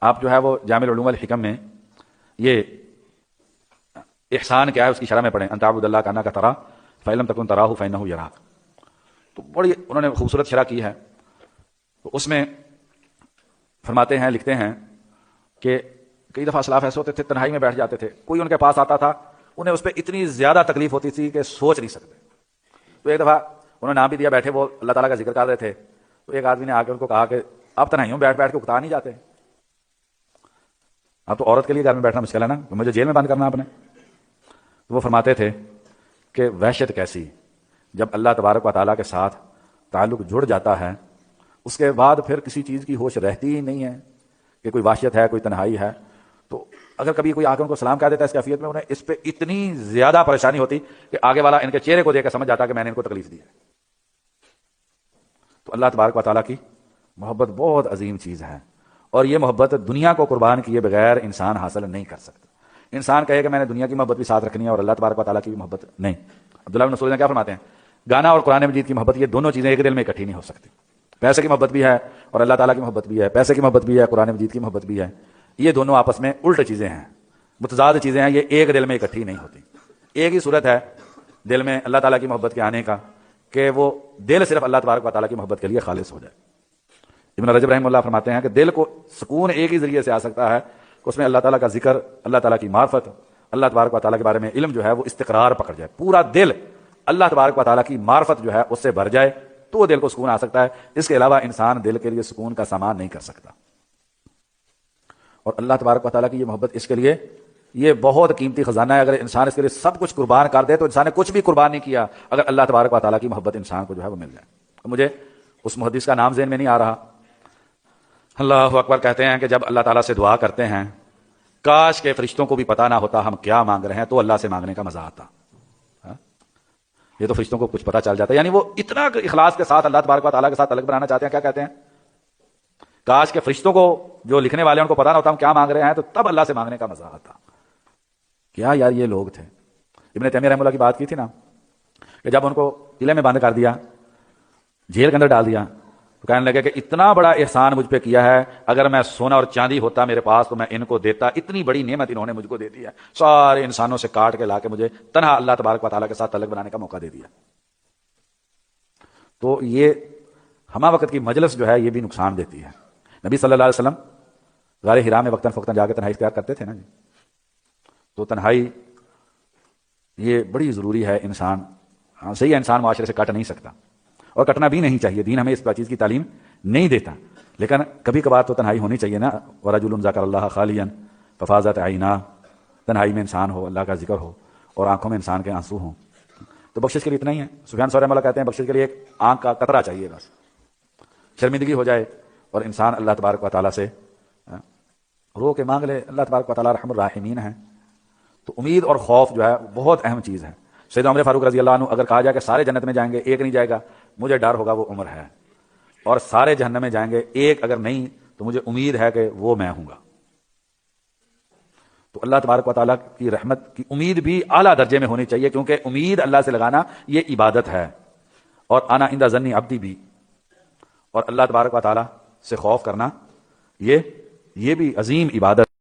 آپ جو ہے وہ جامع العلوم والحکم میں یہ احسان کیا ہے اس کی شرح میں پڑھیں، ان تعبد اللہ کانک تراہ فإن لم تکن تراہ فإنہ یراک. تو بڑی انہوں نے خوبصورت شرح کی ہے. تو اس میں فرماتے ہیں، لکھتے ہیں کہ کئی دفعہ اسلاف ایسے ہوتے تھے تنہائی میں بیٹھ جاتے تھے، کوئی ان کے پاس آتا تھا انہیں اس پہ اتنی زیادہ تکلیف ہوتی تھی کہ سوچ نہیں سکتے. تو ایک دفعہ انہوں نے نام بھی دیا، بیٹھے وہ اللہ تعالیٰ کا ذکر کر رہے تھے، تو ایک آدمی نے آ کے ان کو کہا کہ آپ تنہائیوں بیٹھ بیٹھ کے اکتا نہیں جاتے؟ اب تو عورت کے لیے گھر میں بیٹھنا مشکل ہے نا، مجھے جیل میں بند کرنا آپ نے. تو وہ فرماتے تھے کہ وحشت کیسی جب اللہ تبارک و تعالیٰ کے ساتھ تعلق جڑ جاتا ہے، اس کے بعد پھر کسی چیز کی ہوش رہتی ہی نہیں ہے کہ کوئی وحشت ہے، کوئی تنہائی ہے. تو اگر کبھی کوئی آ کے ان کو سلام کہہ دیتا ہے اس کیفیت میں، انہیں اس پہ اتنی زیادہ پریشانی ہوتی کہ آگے والا ان کے چہرے کو دیکھ کے سمجھ جاتا کہ میں نے ان کو تکلیف دی ہے. تو اللہ تبارک و تعالیٰ کی محبت بہت عظیم چیز ہے، اور یہ محبت دنیا کو قربان کیے بغیر انسان حاصل نہیں کر سکتا. انسان کہے کہ میں نے دنیا کی محبت بھی ساتھ رکھنی ہے اور اللہ تبارک و تعالیٰ کی بھی محبت نہیں. عبداللہ بن مسعود نے کیا فرماتے ہیں، گانا اور قرآن مجید کی محبت، یہ دونوں چیزیں ایک دل میں اکٹھی نہیں ہو سکتی. پیسے کی محبت بھی ہے اور اللہ تعالیٰ کی محبت بھی ہے، پیسے کی محبت بھی ہے، قرآن مجید کی محبت بھی ہے. یہ دونوں آپس میں الٹ چیزیں ہیں، متضاد چیزیں ہیں، یہ ایک دل میں اکٹھی نہیں ہوتی. ایک ہی صورت ہے دل میں اللہ تعالیٰ کی محبت کے آنے کا کہ وہ دل صرف اللہ تبارک و تعالیٰ کی محبت کے لیے خالص ہو جائے. ابن رجب رحمہ اللہ فرماتے ہیں کہ دل کو سکون ایک ہی ذریعے سے آ سکتا ہے کہ اس میں اللہ تعالیٰ کا ذکر، اللہ تعالیٰ کی معرفت، اللہ تبارک و تعالیٰ کے بارے میں علم جو ہے وہ استقرار پکڑ جائے، پورا دل اللہ تبارک و تعالیٰ کی معرفت جو ہے اس سے بھر جائے تو وہ دل کو سکون آ سکتا ہے. اس کے علاوہ انسان دل کے لیے سکون کا سامان نہیں کر سکتا. اور اللہ تبارک و تعالیٰ کی یہ محبت اس کے لیے یہ بہت قیمتی خزانہ ہے. اگر انسان اس کے لیے سب کچھ قربان کر دے تو انسان نے کچھ بھی قربان نہیں کیا اگر اللہ تبارک و تعالیٰ کی محبت انسان کو جو ہے وہ مل جائے. مجھے اس محدث کا نام ذہن میں نہیں آ رہا، اللہ اکبر کہتے ہیں کہ جب اللہ تعالیٰ سے دعا کرتے ہیں کاش کے فرشتوں کو بھی پتا نہ ہوتا ہم کیا مانگ رہے ہیں تو اللہ سے مانگنے کا مزہ آتا. یہ تو فرشتوں کو کچھ پتا چل جاتا ہے، یعنی وہ اتنا اخلاص کے ساتھ اللہ تبارک و تعالیٰ کے ساتھ تعلق بنانا چاہتے ہیں. کیا کہتے ہیں، کاش کے فرشتوں کو جو لکھنے والے ہیں ان کو پتا نہ ہوتا ہم کیا مانگ رہے ہیں تو تب اللہ سے مانگنے کا مزہ آتا. کیا یار یہ لوگ تھے. ابن تیمیہ رحمہ اللہ کی بات کی تھی نا کہ جب ان کو قلعے میں بند کر دیا، جیل کے اندر ڈال دیا، تو کہنے لگے کہ اتنا بڑا احسان مجھ پہ کیا ہے، اگر میں سونا اور چاندی ہوتا میرے پاس تو میں ان کو دیتا، اتنی بڑی نعمت انہوں نے مجھ کو دے دی ہے، سارے انسانوں سے کاٹ کے لا کے مجھے تنہا اللہ تبارک و تعالیٰ کے ساتھ تعلق بنانے کا موقع دے دیا. تو یہ ہمہ وقت کی مجلس جو ہے یہ بھی نقصان دیتی ہے. نبی صلی اللہ علیہ وسلم غار حرا میں وقتاً فوقتاً جا کے تنہائی اختیار کرتے تھے نا جی. تو تنہائی یہ بڑی ضروری ہے. انسان صحیح ہے، انسان معاشرے سے کٹ نہیں سکتا اور کٹنا بھی نہیں چاہیے، دین ہمیں اس چیز کی تعلیم نہیں دیتا، لیکن کبھی کبھار تو تنہائی ہونی چاہیے نا. وَرَجُلٌ ذَكَرَ اللَّهَ خَالِيًا فَفَاضَتْ عَيْنَاهُ، تنہائی میں انسان ہو، اللہ کا ذکر ہو اور آنکھوں میں انسان کے آنسو ہوں. تو بخشش کے لیے اتنا ہی ہے. سفیان ثوری رحمہ اللہ کہتے ہیں بخشش کے لیے ایک آنکھ کا قطرہ چاہیے، بس شرمندگی ہو جائے اور انسان اللہ تبارک و تعالیٰ سے رو کے مانگ لے. اللہ تبارک و تعالیٰ رحم الراحمین ہے. تو امید اور خوف جو ہے بہت اہم چیز ہے. سیدنا عمر فاروق رضی اللہ عنہ اگر کہا جائے کہ سارے جنت میں جائیں گے ایک نہیں جائے گا، مجھے ڈر ہوگا وہ عمر ہے، اور سارے جہنم میں جائیں گے ایک اگر نہیں تو مجھے امید ہے کہ وہ میں ہوں گا. تو اللہ تبارک و تعالیٰ کی رحمت کی امید بھی اعلیٰ درجے میں ہونی چاہیے، کیونکہ امید اللہ سے لگانا یہ عبادت ہے، اور انا عند ظن عبدی بھی، اور اللہ تبارک و تعالیٰ سے خوف کرنا یہ بھی عظیم عبادت